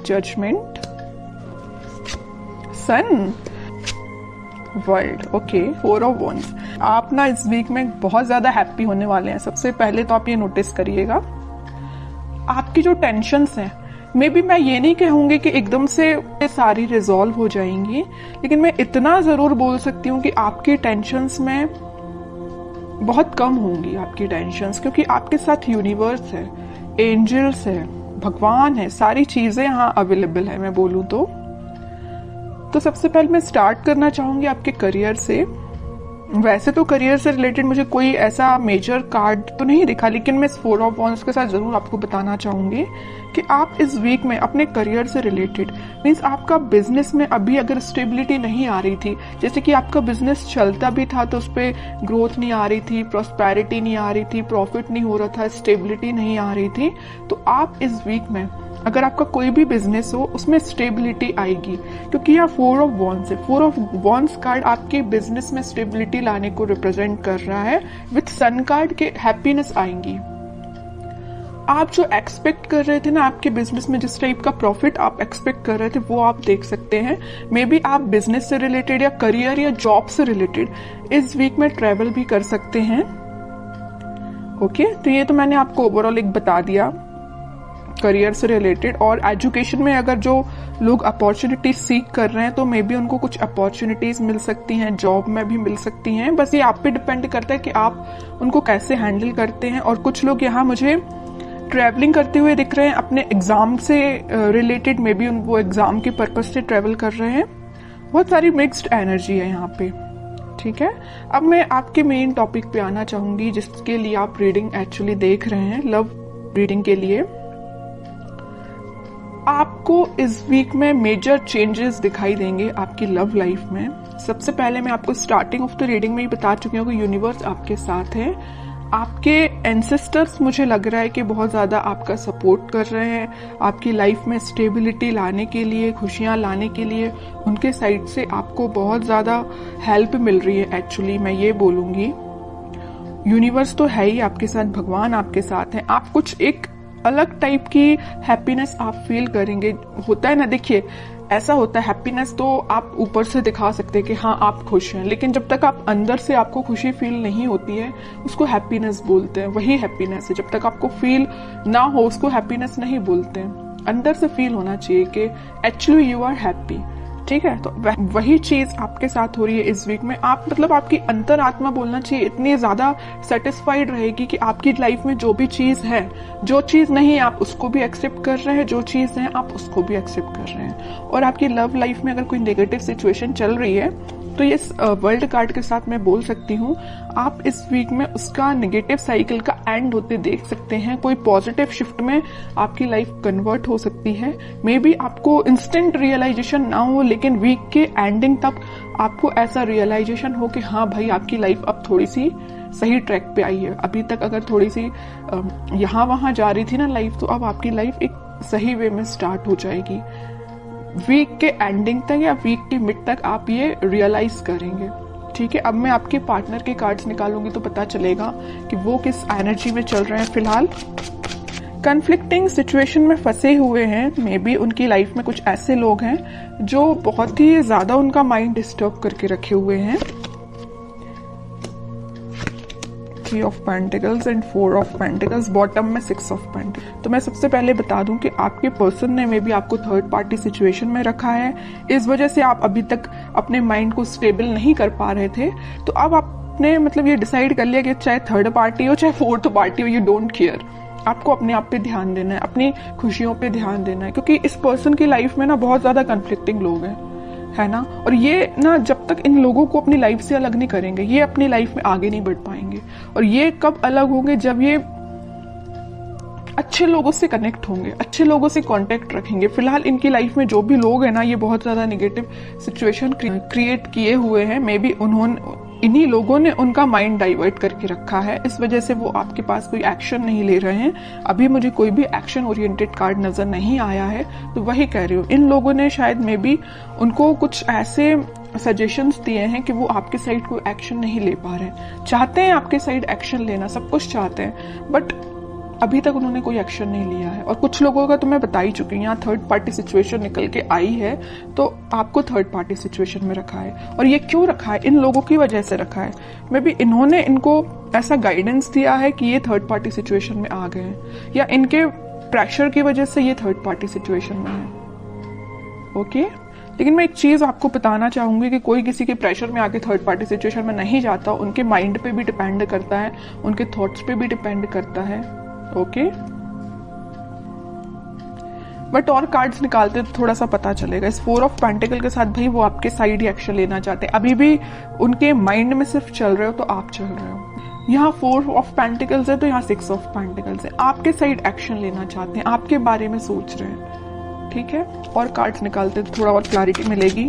Judgement, sun, world. Okay, 4 of wands. आप ना इस वीक में बहुत ज्यादा हैप्पी होने वाले हैं। सबसे पहले तो आप ये नोटिस करिएगा, आपकी जो टेंशन्स हैं, मे बी मैं ये नहीं कहूंगी कि एकदम से सारी रिजॉल्व हो जाएंगी, लेकिन मैं इतना जरूर बोल सकती हूँ कि आपकी टेंशन्स में बहुत कम होंगी आपकी टेंशन्स, क्योंकि आपके साथ यूनिवर्स है, एंजल्स है, भगवान है, सारी चीजें यहाँ अवेलेबल है। मैं बोलूँ तो सबसे पहले मैं स्टार्ट करना चाहूंगी आपके करियर से। वैसे तो करियर से रिलेटेड मुझे कोई ऐसा मेजर कार्ड तो नहीं दिखा, लेकिन मैं इस 4 ऑफ वॉन्ड्स के साथ जरूर आपको बताना चाहूंगी कि आप इस वीक में अपने करियर से रिलेटेड, मीन्स आपका बिजनेस में अभी अगर स्टेबिलिटी नहीं आ रही थी, जैसे कि आपका बिजनेस चलता भी था तो उस पर ग्रोथ नहीं आ रही थी, प्रॉस्पेरिटी नहीं आ रही थी, प्रॉफिट नहीं हो रहा था, स्टेबिलिटी नहीं आ रही थी, तो आप इस वीक में अगर आपका कोई भी बिजनेस हो उसमें स्टेबिलिटी आएगी, क्योंकि यहाँ 4 ऑफ वॉन्ड्स है। 4 ऑफ वॉन्ड्स कार्ड आपके बिजनेस में स्टेबिलिटी लाने को रिप्रेजेंट कर रहा है। विथ सन कार्ड के हैप्पीनेस आएंगी। आप जो एक्सपेक्ट कर रहे थे ना आपके बिजनेस में, जिस टाइप का प्रॉफिट आप एक्सपेक्ट कर रहे थे, वो आप देख सकते हैं। मे बी आप बिजनेस से रिलेटेड या करियर या जॉब से रिलेटेड इस वीक में ट्रेवल भी कर सकते हैं। ओके, तो ये तो मैंने आपको ओवरऑल एक बता दिया करियर से रिलेटेड। और एजुकेशन में अगर जो लोग अपॉर्चुनिटीज सीख कर रहे हैं तो मे बी उनको कुछ अपॉर्चुनिटीज मिल सकती हैं, जॉब में भी मिल सकती हैं। बस ये आप पे डिपेंड करता है कि आप उनको कैसे हैंडल करते हैं। और कुछ लोग यहाँ मुझे ट्रैवलिंग करते हुए दिख रहे हैं अपने एग्जाम से रिलेटेड, मे बी वो एग्जाम के पर्पज से ट्रैवल कर रहे हैं। बहुत सारी मिक्स्ड एनर्जी है यहाँ पे। ठीक है, अब मैं आपके मेन टॉपिक पे आना चाहूंगी जिसके लिए आप रीडिंग एक्चुअली देख रहे हैं, लव रीडिंग के लिए। आपको इस वीक में मेजर चेंजेस दिखाई देंगे आपकी लव लाइफ में। सबसे पहले मैं आपको स्टार्टिंग ऑफ द रीडिंग में ही बता चुकी हूँ कि यूनिवर्स आपके साथ है। आपके एंसेस्टर्स मुझे लग रहा है कि बहुत ज्यादा आपका सपोर्ट कर रहे हैं, आपकी लाइफ में स्टेबिलिटी लाने के लिए, खुशियां लाने के लिए उनके साइड से आपको बहुत ज्यादा हेल्प मिल रही है। एक्चुअली मैं ये बोलूंगी यूनिवर्स तो है ही आपके साथ, भगवान आपके साथ है। आप कुछ एक अलग टाइप की हैप्पीनेस आप फील करेंगे। होता है ना, देखिए ऐसा होता है, हैप्पीनेस तो आप ऊपर से दिखा सकते हैं कि हाँ आप खुश हैं, लेकिन जब तक आप अंदर से आपको खुशी फील नहीं होती है उसको हैप्पीनेस बोलते हैं। वही हैप्पीनेस है, जब तक आपको फील ना हो उसको हैप्पीनेस नहीं बोलते हैं। अंदर से फील होना चाहिए कि एक्चुअली यू आर हैप्पी। ठीक है, तो वही चीज आपके साथ हो रही है इस वीक में। आप मतलब आपकी अंतरात्मा बोलना चाहिए इतनी ज्यादा सेटिस्फाइड रहेगी कि आपकी लाइफ में जो भी चीज है, जो चीज नहीं आप उसको भी एक्सेप्ट कर रहे हैं, जो चीज है आप उसको भी एक्सेप्ट कर रहे हैं। और आपकी लव लाइफ में अगर कोई नेगेटिव सिचुएशन चल रही है तो ये वर्ल्ड कार्ड के साथ मैं बोल सकती हूँ आप इस वीक में उसका नेगेटिव साइकिल का एंड होते देख सकते हैं। कोई पॉजिटिव शिफ्ट में आपकी लाइफ कन्वर्ट हो सकती है। मे बी आपको इंस्टेंट रियलाइजेशन ना हो, लेकिन वीक के एंडिंग तक आपको ऐसा रियलाइजेशन हो कि हाँ भाई आपकी लाइफ अब थोड़ी सी सही ट्रैक पे आई है। अभी तक अगर थोड़ी सी यहाँ वहां जा रही थी ना लाइफ, तो अब आपकी लाइफ एक सही वे में स्टार्ट हो जाएगी। वीक के एंडिंग तक या वीक के मिड तक आप ये रियलाइज करेंगे। ठीक है, अब मैं आपके पार्टनर के कार्ड्स निकालूंगी तो पता चलेगा कि वो किस एनर्जी में चल रहे हैं फिलहाल। कन्फ्लिक्टिंग सिचुएशन में फंसे हुए हैं। मे बी उनकी लाइफ में कुछ ऐसे लोग हैं जो बहुत ही ज्यादा उनका माइंड डिस्टर्ब करके रखे हुए हैं। 3 of pentacles and 4 of pentacles, bottom में 6 ऑफ पेंटिकल्स। तो मैं सबसे पहले बता दूं कि आपके पर्सन ने मे बी आपको थर्ड पार्टी सिचुएशन में रखा है। इस वजह से आप अभी तक अपने माइंड को स्टेबल नहीं कर पा रहे थे। तो अब आपने मतलब ये डिसाइड कर लिया कि चाहे थर्ड पार्टी हो चाहे फोर्थ पार्टी हो, यू डोंट केयर। आपको अपने आप पे ध्यान देना है, अपनी खुशियों पे ध्यान देना है, क्योंकि इस पर्सन की लाइफ में ना बहुत ज्यादा कन्फ्लिक्टिंग लोग हैं, है ना। और ये ना जब तक इन लोगों को अपनी लाइफ से अलग नहीं करेंगे, ये अपनी लाइफ में आगे नहीं बढ़ पाएंगे। और ये कब अलग होंगे, जब ये अच्छे लोगों से कनेक्ट होंगे, अच्छे लोगों से कांटेक्ट रखेंगे। फिलहाल इनकी लाइफ में जो भी लोग हैं ना, ये बहुत ज्यादा नेगेटिव सिचुएशन क्रिएट किए हुए हैं। मे बी इन्हीं लोगों ने उनका माइंड डाइवर्ट करके रखा है, इस वजह से वो आपके पास कोई एक्शन नहीं ले रहे हैं। अभी मुझे कोई भी एक्शन ओरिएंटेड कार्ड नजर नहीं आया है, तो वही कह रही हूँ। इन लोगों ने शायद मे बी उनको कुछ ऐसे सजेशंस दिए हैं कि वो आपके साइड कोई एक्शन नहीं ले पा रहे। चाहते हैं आपके साइड एक्शन लेना, सब कुछ चाहते हैं, बट अभी तक उन्होंने कोई एक्शन नहीं लिया है। और कुछ लोगों का तो मैं बता ही चुकी हूँ, यहाँ थर्ड पार्टी सिचुएशन निकल के आई है, तो आपको थर्ड पार्टी सिचुएशन में रखा है। और ये क्यों रखा है? इन लोगों की वजह से रखा है। मे बी इन्होंने इनको ऐसा गाइडेंस दिया है कि ये थर्ड पार्टी सिचुएशन में आ गए हैं, या इनके प्रेशर की वजह से ये थर्ड पार्टी सिचुएशन में है। ओके, लेकिन मैं एक चीज आपको बताना चाहूंगी कि कोई किसी के प्रेशर में आके थर्ड पार्टी सिचुएशन में नहीं जाता। उनके माइंड पे भी डिपेंड करता है, उनके थॉट्स पे भी डिपेंड करता है। ओके, बट और कार्ड्स निकालते तो थोड़ा सा पता चलेगा। इस 4 ऑफ पेंटिकल के साथ भाई वो आपके साइड ही एक्शन लेना चाहते हैं। अभी भी उनके माइंड में सिर्फ चल रहे हो तो आप चल रहे हो। यहाँ 4 ऑफ पेंटिकल्स है तो यहाँ 6 ऑफ पेंटिकल्स है। आपके साइड एक्शन लेना चाहते हैं, आपके बारे में सोच रहे हैं। ठीक है, और कार्ड्स निकालते तो थोड़ा और क्लैरिटी मिलेगी।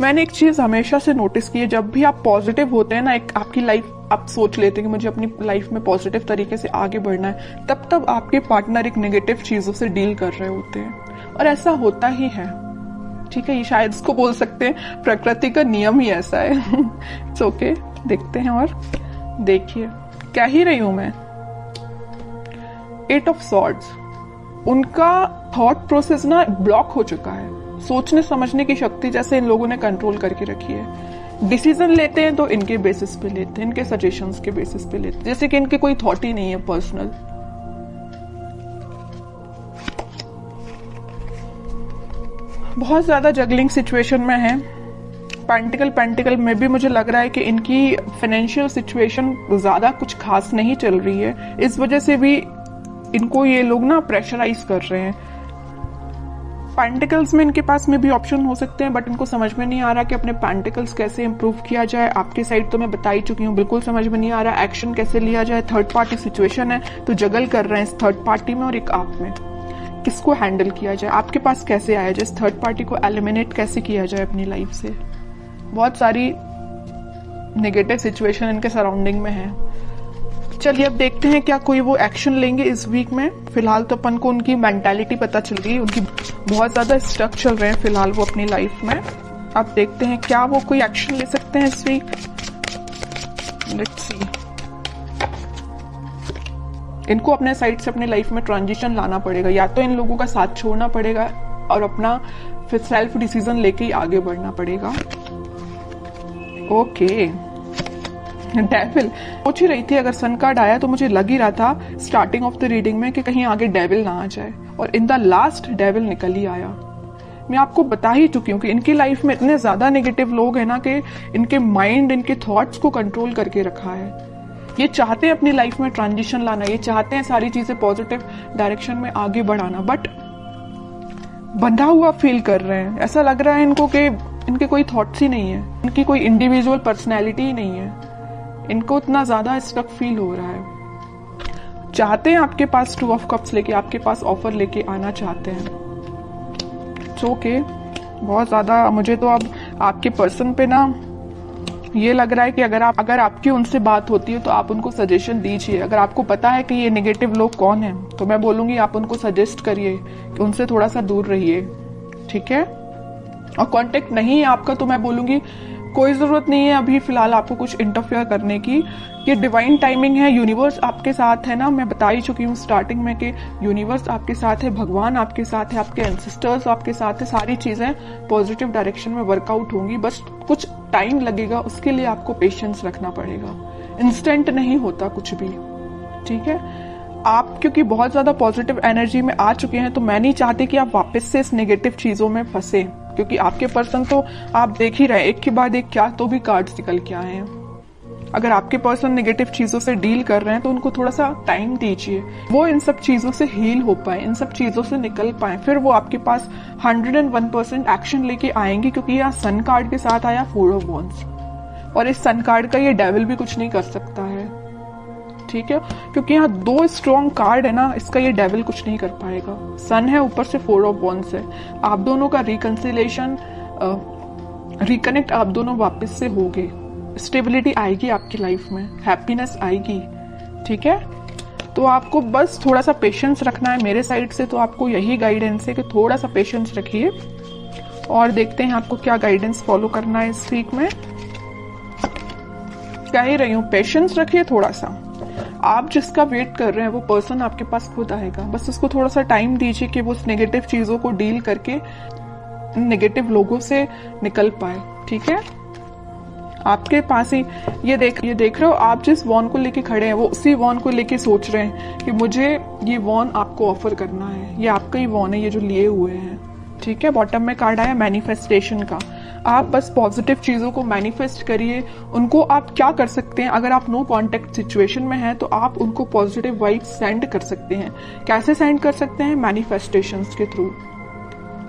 मैंने एक चीज हमेशा से नोटिस की है, जब भी आप पॉजिटिव होते हैं ना, एक आपकी लाइफ आप सोच लेते हैं कि मुझे अपनी लाइफ में पॉजिटिव तरीके से आगे बढ़ना है, तब आपके पार्टनर एक नेगेटिव चीजों से डील कर रहे होते हैं। और ऐसा होता ही है। ठीक है, ये शायद इसको बोल सकते हैं प्रकृति का नियम ही ऐसा है। इट्स ओके, देखते हैं। और देखिए क्या ही रही हूं मैं, 8 ऑफ सॉर्ड्स। उनका थॉट प्रोसेस ना ब्लॉक हो चुका है। सोचने समझने की शक्ति जैसे इन लोगों ने कंट्रोल करके रखी है। डिसीजन लेते हैं तो इनके बेसिस पे लेते हैं, इनके सजेशंस के बेसिस पे लेते हैं, जैसे कि इनके कोई थॉट ही नहीं है पर्सनल। बहुत ज्यादा जगलिंग सिचुएशन में है। पेंटिकल में भी मुझे लग रहा है कि इनकी फाइनेंशियल सिचुएशन ज्यादा कुछ खास नहीं चल रही है। इस वजह से भी इनको ये लोग ना प्रेशराइज कर रहे हैं। पेंटिकल्स में इनके पास में भी ऑप्शन हो सकते हैं, बट इनको समझ में नहीं आ रहा कि अपने पेंटिकल्स कैसे इंप्रूव किया जाए। आपकी साइड तो मैं बता ही चुकी हूँ, बिल्कुल समझ में नहीं आ रहा एक्शन कैसे लिया जाए। थर्ड पार्टी सिचुएशन है तो जगल कर रहे हैं इस थर्ड पार्टी में और एक आप में। किसको हैंडल किया जाए, आपके पास कैसे आया जाए, इस थर्ड पार्टी को एलिमिनेट कैसे किया जाए अपनी लाइफ से। बहुत सारी नेगेटिव सिचुएशन इनके सराउंडिंग में है। चलिए अब देखते हैं क्या कोई वो एक्शन लेंगे इस वीक में। फिलहाल तो अपन को उनकी मेंटालिटी पता चल गई, उनकी बहुत ज्यादा स्टक चल रहे हैं फिलहाल वो अपनी लाइफ में। अब देखते हैं क्या वो कोई एक्शन ले सकते हैं इस वीक। Let's see. इनको अपने साइड से अपनी लाइफ में ट्रांजिशन लाना पड़ेगा, या तो इन लोगों का साथ छोड़ना पड़ेगा और अपना फिर सेल्फ डिसीजन लेके ही आगे बढ़ना पड़ेगा। ओके, डेविल सोच ही रही थी, अगर सन कार्ड आया तो मुझे लग ही रहा था स्टार्टिंग ऑफ द रीडिंग में कि कहीं आगे डेविल ना आ जाए, और इन द लास्ट डेविल निकल ही आया। मैं आपको बता ही चुकी हूँ कि इनकी लाइफ में इतने ज्यादा नेगेटिव लोग हैं ना कि इनके माइंड इनके थॉट्स को कंट्रोल करके रखा है। ये चाहते हैं अपनी लाइफ में ट्रांजिशन लाना, ये चाहते हैं सारी चीजें पॉजिटिव डायरेक्शन में आगे बढ़ाना, बट बंधा हुआ फील कर रहे हैं। ऐसा लग रहा है इनको कि इनके कोई थॉट्स ही नहीं है, इनकी कोई इंडिविजुअल पर्सनैलिटी ही नहीं है। इनको इतना ज्यादा स्टक फील हो रहा है। चाहते हैं आपके पास 2 ऑफ कप्स लेके, आपके पास ऑफर लेके आना चाहते हैं। इट्स ओके, बहुत ज्यादा मुझे तो अब आपके पर्सन पे ना ये लग रहा है कि अगर आपकी उनसे बात होती है तो आप उनको सजेशन दीजिए। अगर आपको पता है कि ये नेगेटिव लोग कौन है तो मैं बोलूंगी आप उनको सजेस्ट करिए कि उनसे थोड़ा सा दूर रहिए। ठीक है, और कांटेक्ट नहीं है आपका तो मैं बोलूंगी कोई जरूरत नहीं है अभी फिलहाल आपको कुछ इंटरफेयर करने की। ये डिवाइन टाइमिंग है, यूनिवर्स आपके साथ है ना। मैं बता ही चुकी हूँ स्टार्टिंग में कि यूनिवर्स आपके साथ है, भगवान आपके साथ है, आपके एंसेस्टर्स आपके साथ है। सारी चीजें पॉजिटिव डायरेक्शन में वर्कआउट होंगी, बस कुछ टाइम लगेगा, उसके लिए आपको पेशेंस रखना पड़ेगा। इंस्टेंट नहीं होता कुछ भी। ठीक है, आप क्योंकि बहुत ज्यादा पॉजिटिव एनर्जी में आ चुके हैं तो मैं नहीं चाहती कि आप वापस से इस नेगेटिव चीजों में फंसे, क्योंकि आपके पर्सन तो आप देख ही रहे एक के बाद एक क्या तो भी कार्ड्स निकल के आए हैं। अगर आपके पर्सन नेगेटिव चीजों से डील कर रहे हैं तो उनको थोड़ा सा टाइम दीजिए, वो इन सब चीजों से हील हो पाए, इन सब चीजों से निकल पाए, फिर वो आपके पास 101% एक्शन लेके आएंगे। क्योंकि यहाँ सन कार्ड के साथ आया 4 ऑफ वॉन्ड्स, और इस सन कार्ड का ये डेविल भी कुछ नहीं कर सकता है। ठीक है, क्योंकि यहाँ 2 स्ट्रॉन्ग कार्ड है ना, इसका ये डेविल कुछ नहीं कर पाएगा। सन है, ऊपर से 4 ऑफ वॉन्ड्स है। आप दोनों का रिकंसिलेशन रिकनेक्ट आप दोनों वापस से होगे, स्टेबिलिटी आएगी आपकी लाइफ में, हैप्पीनेस आएगी। ठीक है, तो आपको बस थोड़ा सा पेशेंस रखना है मेरे साइड से। तो आपको यही गाइडेंस है कि थोड़ा सा पेशेंस रखिए, और देखते हैं आपको क्या गाइडेंस फॉलो करना है इस वीक में। कह ही रही हूँ, पेशेंस रखिए थोड़ा सा। आप जिसका वेट कर रहे हैं वो पर्सन आपके पास खुद आएगा, बस उसको थोड़ा सा टाइम दीजिए कि वो उस नेगेटिव चीजों को डील करके नेगेटिव लोगों से निकल पाए। ठीक है, आपके पास ही ये देख रहे हो, आप जिस वॉन को लेके खड़े हैं वो उसी वॉन को लेके सोच रहे हैं कि मुझे ये वॉन आपको ऑफर करना है, ये आपका ही वॉन है ये जो लिए हुए हैं। ठीक है, बॉटम में कार्ड आया मैनिफेस्टेशन का। आप बस पॉजिटिव चीजों को मैनिफेस्ट करिए। उनको आप क्या कर सकते हैं, अगर आप नो कांटेक्ट सिचुएशन में हैं तो आप उनको पॉजिटिव वाइब्स सेंड कर सकते हैं। कैसे सेंड कर सकते हैं? मैनिफेस्टेशंस के थ्रू।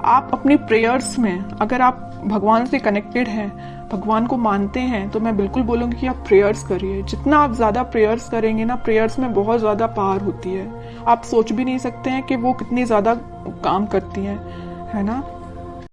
आप अपनी प्रेयर्स में, अगर आप भगवान से कनेक्टेड हैं, भगवान को मानते हैं, तो मैं बिल्कुल बोलूंगी कि आप प्रेयर्स करिए। जितना आप ज्यादा प्रेयर्स करेंगे ना, प्रेयर्स में बहुत ज्यादा पावर होती है। आप सोच भी नहीं सकते हैं कि वो कितनी ज्यादा काम करती है ना।